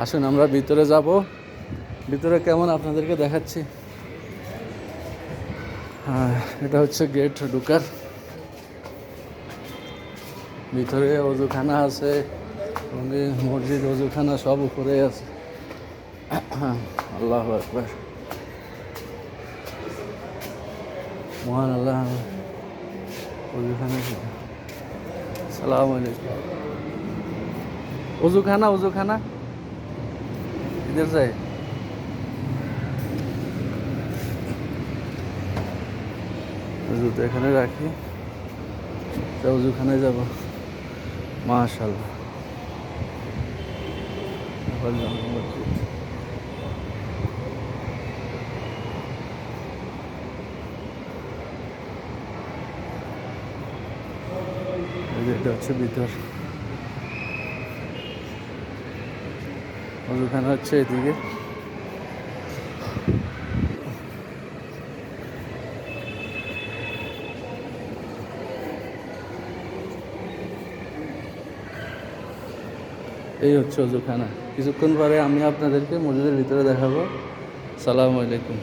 আসুন আমরা ভিতরে যাব, ভিতরে কেমন আপনাদেরকে দেখাচ্ছি। হ্যাঁ, এটা হচ্ছে গেট ঢুকার। ভিতরে অজুখানা আছে, মসজিদ অজুখানা সব উপরে আছে। আল্লাহু আকবার, মহান আল্লাহ। অজুখানা, সালাম আলাইকুম। অজুখানা, অজুখানা ইধার যায়। জুতো এখানে রাখি, অজুখানায় যাব। মাশাআল্লাহ, এটা হচ্ছে ভিতর। অজুখানা হচ্ছে এদিকে। এই হচ্ছে অজুখানা। কিছুক্ষণ পরে আমি আপনাদেরকে মসজিদের ভিতরে দেখাবো। সালামু আলাইকুম।